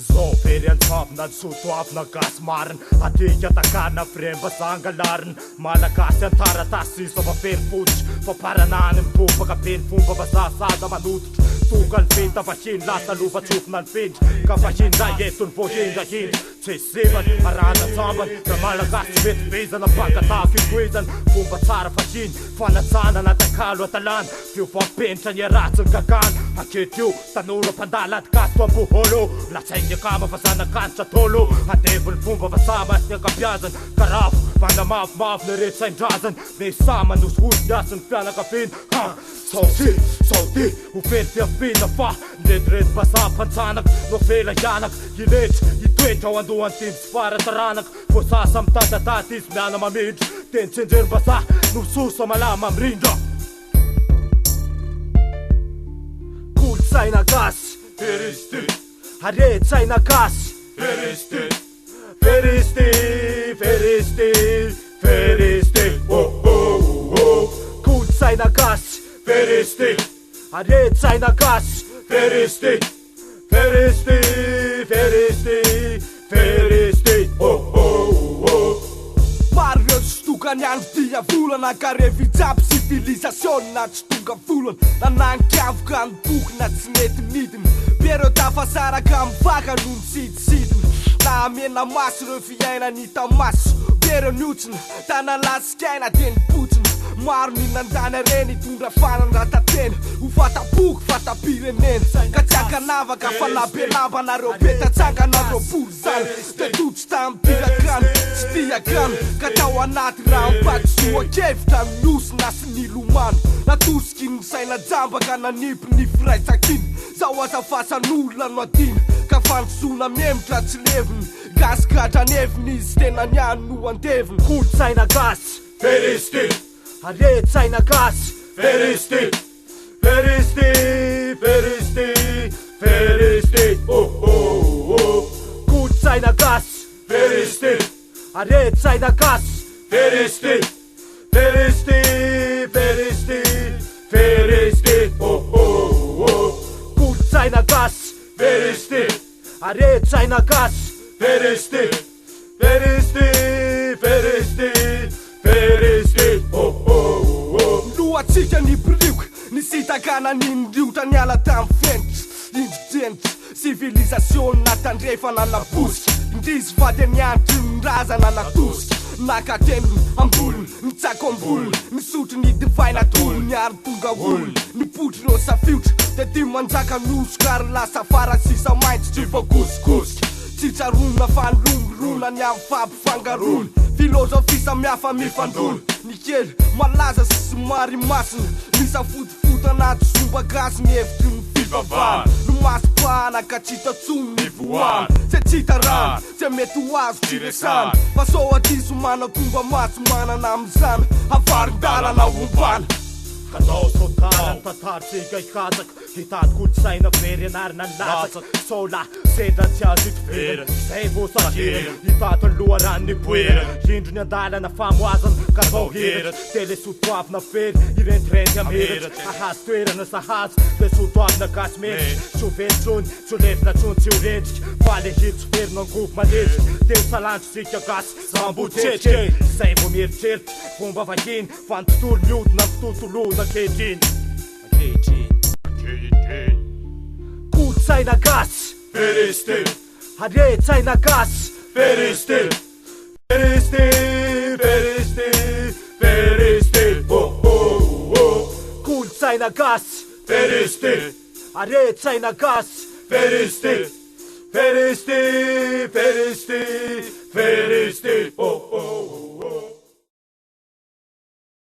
Zo ferien tapnad sotoapna gasmaren Atyka takarna fremba sangalaren Malagasy antaratasy sova ferfotsy Faparananym tompaka peny fomba vasasada manototry Tonga ny vita vahiny lasa lovatsofina ny fendry Ka vahiny ray etony vohindra hindry Tsy semany arana tsambany Ra malagasy tsy mety vezana Bangatafy igoezany Fomba tsara vahiny Fanatsana natakalo atalana Fiovapenitra ny aratsiny kakana Aketio tanora mpandala adikasto ampoholo Latsainy akama vazanakanitra tolo Andevony fomba vasama ny ankapiazany Karafo manamavomavo ny retsaindrazany Mesama nosoholo niasany fianakaviny Saoty ofely fiampina fa Nredredy basa pantsanaka Nofela hianaka Iletra itoetra ao andohany tiny sy farataranaka Voasasa mitadataty izy miana mamindra Teny tsenjery basa nososa malama mirindra Kolotsaina gasy Feristy, Haretsaina gasy feristy, Feristy oh oh oh. Kolotsaina gasy Feristy, Haretsaina gasy feristy, oh oh oh. Maro ireo tsy tonga ny andro dia volana Ka revitsapy civilisation na tsy tonga volana Nanankiavoka ny boky na tsy mety midiny Pero tafasaraka mivaka no ny sidisidiny Na amena maso ireo fiaina ny tamaso Pero niotsina tanalasikaina de ny potsina Maro ny nandana reny tondra fanandratatena Ho fataboky fatapirenena Ka tsy akanavaka fa labelamba nareo petatsanga nareo pory zany De totsy tamy tirakano tsy tiakano Ka tao anaty raha mpadisoa kevitra miosina sy ny lomano Natosiky ny saina jamba ka nanipy ny firaitsakiny Zao azafasan'olona no adina Ka fanosona memitra tsy leviny Gasikatra neviny izy tena niany no andeviny Kolotsaina gasy Feristy, Haretsaina gasy feristy, oh oh oh. Kolotsaina gasy Feristy, Haretsaina gasy feristy, oh oh oh. Kolotsaina gasy Feristy, Haretsaina gasy feristy, oh oh oh. Loatsika ny brioka Ny sitakana nindriotra niala tamy fenitra Indrijenitra civilisation natandrefa nanabosika Indrisy vady niantry nrazana natosika Nakatenony ambolony Nitsako ambolony Nisotro ny divay natolo Niary tonga olony Nipotry reo safiotra De ty manjaka nosoka ary lasa farasisa maintso Tsy voakosokosika Tsy tsarona fa nilongorona ny amy fampifangarony Filôzofia samihafa mifandona Ny kely malaza sy somary masina Misa fotifoty anaty somba gasy ny hevitry ny fivavahana No masipahana ka tsy hitatsony ny voana Tsy tsy hita rano, tsy mety ho azo tsy resana Fa so atiso mana tonga matsy manana amizana Havarindalana ombana Kadao sotalany tataritsika ikataka Hitady kolotsaina verenarina ny latsaky Sola sendra tsy azo itoverana Zay voasakirana Hitady ny loharano ny poerana Indro ny andalana famoazana Kadao heratra Tele sotoavina fery Irentirenty amheratra Ahazo toerana sahazo Le sotoavina gasy mentrika Tsy ho ventrony Tsy ho lefina tsony tsy ho rendrika Fa le hito verina angovo manendrika Teo salantro sika gasy Sambotretsika Zay vo mieritreritra Fomba vahiny Fa ny tontolo miodina ny fitontolona Kehitriny Kolotsaina gasy Feristy, Haretsaina gasy feristy, oh oh oh. Kolotsaina gasy Feristy, Haretsaina gasy feristy, oh oh oh.